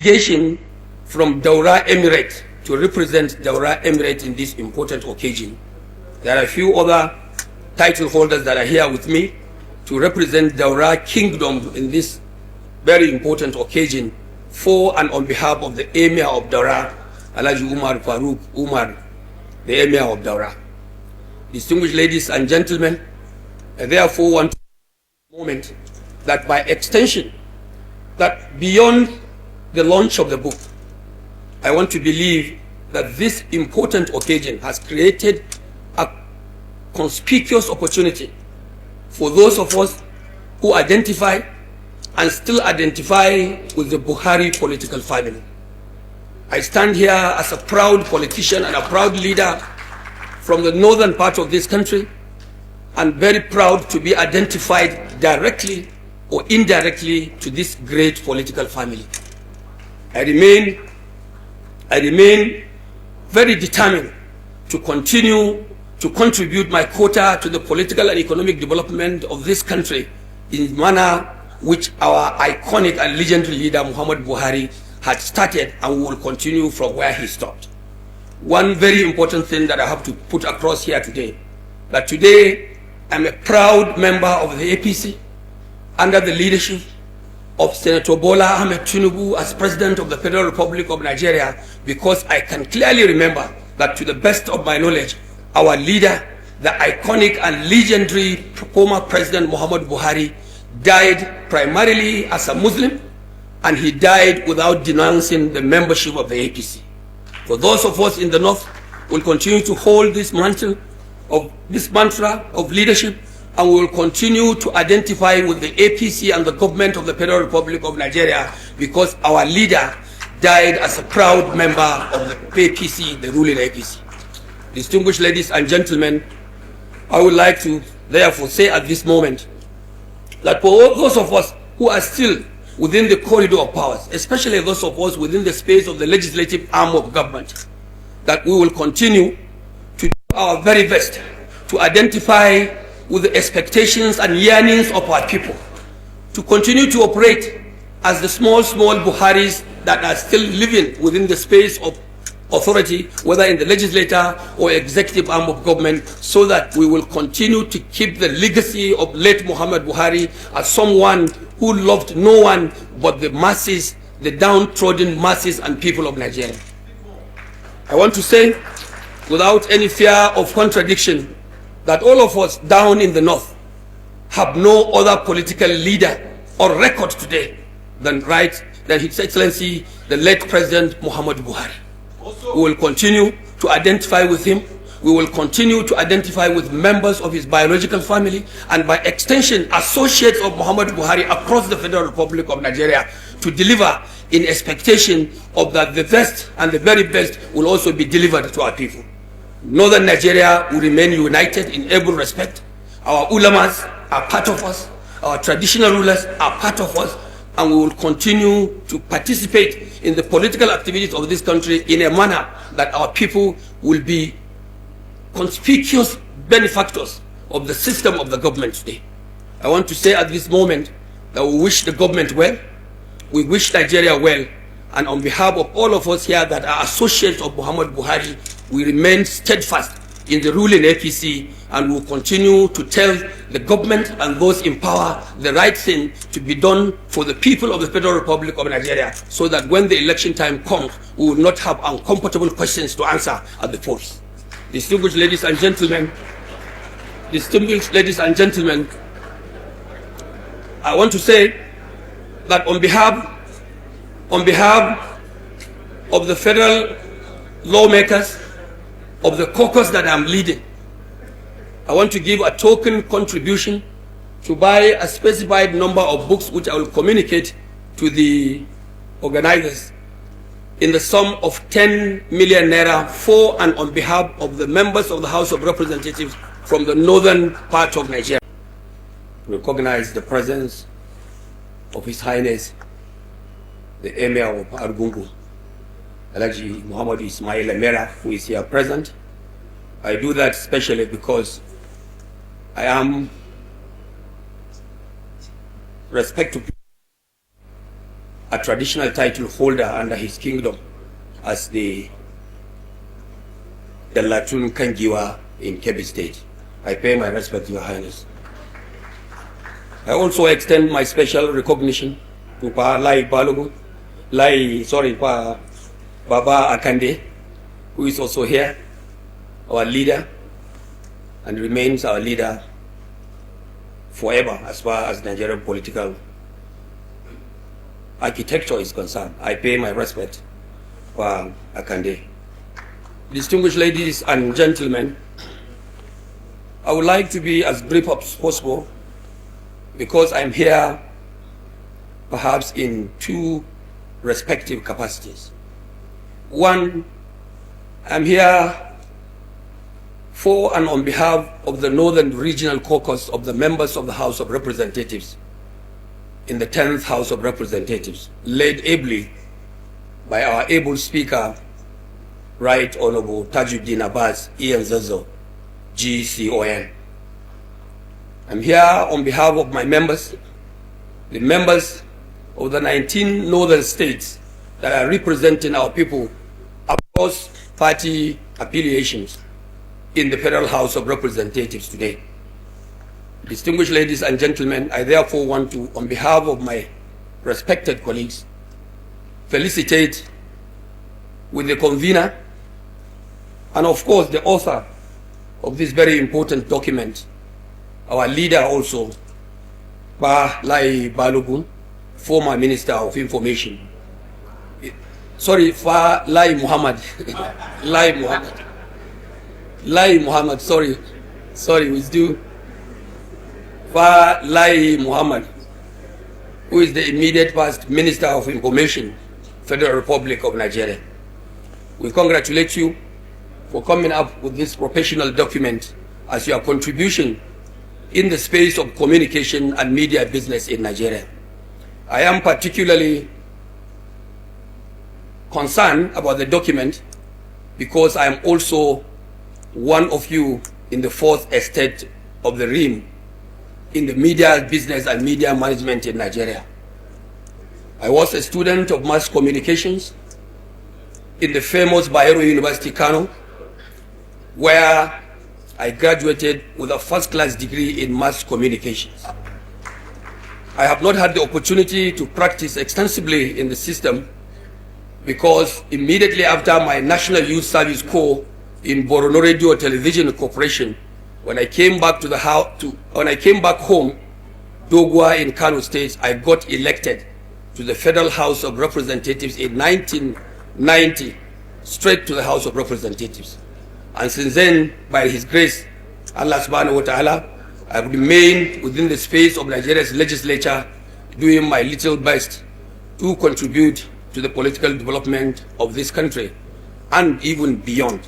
delegation from Daura Emirate to represent Daura Emirate in this important occasion. There are a few other title holders that are here with me to represent Daura Kingdom in this very important occasion for and on behalf of the Emir of Daura, Alhaji Umar Farooq Umar, the Emir of Daura. Distinguished ladies and gentlemen, I therefore want to take a moment that by extension, that beyond the launch of the book, I want to believe that this important occasion has created a conspicuous opportunity for those of us who identify and still identify with the Buhari political family. I stand here as a proud politician and a proud leader from the northern part of this country, and very proud to be identified directly or indirectly to this great political family. I remain very determined to continue to contribute my quota to the political and economic development of this country in the manner which our iconic and legendary leader Muhammad Buhari had started, and will continue from where he stopped. One very important thing that I have to put across here today, that today I'm a proud member of the APC under the leadership of Senator Bola Ahmed Tinubu as President of the Federal Republic of Nigeria, because I can clearly remember that, to the best of my knowledge, our leader, the iconic and legendary former President Muhammad Buhari, died primarily as a Muslim, and he died without denouncing the membership of the APC. For those of us in the North, will continue to hold this mantra of leadership, and we will continue to identify with the APC and the government of the Federal Republic of Nigeria, because our leader died as a proud member of the APC, the ruling APC. Distinguished ladies and gentlemen, I would like to therefore say at this moment that for all those of us who are still within the corridor of powers, especially those of us within the space of the legislative arm of government, that we will continue to do our very best to identify with the expectations and yearnings of our people, to continue to operate as the small Buharis that are still living within the space of authority, whether in the legislature or executive arm of government, so that we will continue to keep the legacy of late Muhammad Buhari as someone who loved no one but the masses, the downtrodden masses and people of Nigeria. I want to say, without any fear of contradiction, that all of us down in the North have no other political leader or record today than His Excellency, the late President Muhammad Buhari. We will continue to identify with him. We will continue to identify with members of his biological family, and by extension, associates of Muhammad Buhari across the Federal Republic of Nigeria, to deliver in expectation of that the best and the very best will also be delivered to our people. Northern Nigeria will remain united in every respect. Our ulamas are part of us. Our traditional rulers are part of us. And we will continue to participate in the political activities of this country in a manner that our people will be conspicuous benefactors of the system of the government today. I want to say at this moment that we wish the government well, we wish Nigeria well, and on behalf of all of us here that are associates of Muhammad Buhari, we remain steadfast in the ruling APC, and will continue to tell the government and those in power the right thing to be done for the people of the Federal Republic of Nigeria, so that when the election time comes, we will not have uncomfortable questions to answer at the polls. Distinguished ladies and gentlemen, I want to say that on behalf of the federal lawmakers, of the caucus that I'm leading, I want to give a token contribution to buy a specified number of books, which I will communicate to the organizers, in the sum of 10 million naira for and on behalf of the members of the House of Representatives from the northern part of Nigeria. Recognize the presence of His Highness, the Emir of Argungu, Alhaji Muhammad Ismail Emera, who is here present. I do that especially because I am respectful a traditional title holder under his kingdom as the Latun Kangiwa in Kebbi State. I pay my respect to Your Highness. I also extend my special recognition to Pa Lai Balogun, Pa Baba Akande, who is also here, our leader, and remains our leader forever as far as Nigerian political architecture is concerned. I pay my respect for Akande. Distinguished ladies and gentlemen, I would like to be as brief as possible because I'm here perhaps in two respective capacities. One, I'm here for and on behalf of the Northern Regional Caucus of the members of the House of Representatives in the 10th House of Representatives, led ably by our able Speaker, Right Honorable Tajuddin Abbas Ian Zazo, GCON. I'm here on behalf of my members, the members of the 19 northern states that are representing our people across party affiliations in the Federal House of Representatives today. Distinguished ladies and gentlemen, I therefore want to, on behalf of my respected colleagues, felicitate with the convener and of course the author of this very important document, our leader also, Pa Lai Balogun, former Minister of Information. Sorry, Pa Lai Muhammad. Lai Muhammad, sorry, with due. Pa Lai Muhammad, who is the immediate past Minister of Information, Federal Republic of Nigeria. We congratulate you for coming up with this professional document as your contribution in the space of communication and media business in Nigeria. I am particularly concerned about the document because I am also one of you in the fourth estate of the rim in the media business and media management in Nigeria. I was a student of mass communications in the famous Bayero University, Kano, where I graduated with a first-class degree in mass communications. I have not had the opportunity to practice extensively in the system because immediately after my National Youth Service Corps in Borno Radio Television Corporation, when I came back home, Dogwa in Kano State, I got elected to the Federal House of Representatives in 1990, straight to the House of Representatives. And since then, by His grace, Allah subhanahu wa ta'ala, I've remained within the space of Nigeria's legislature, doing my little best to contribute to the political development of this country and even beyond.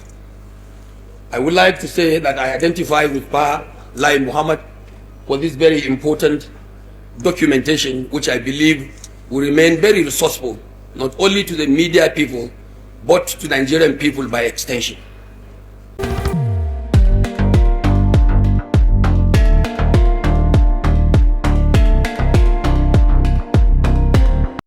I would like to say that I identify with Pa Lai Muhammad for this very important documentation, which I believe will remain very resourceful, not only to the media people, but to Nigerian people by extension.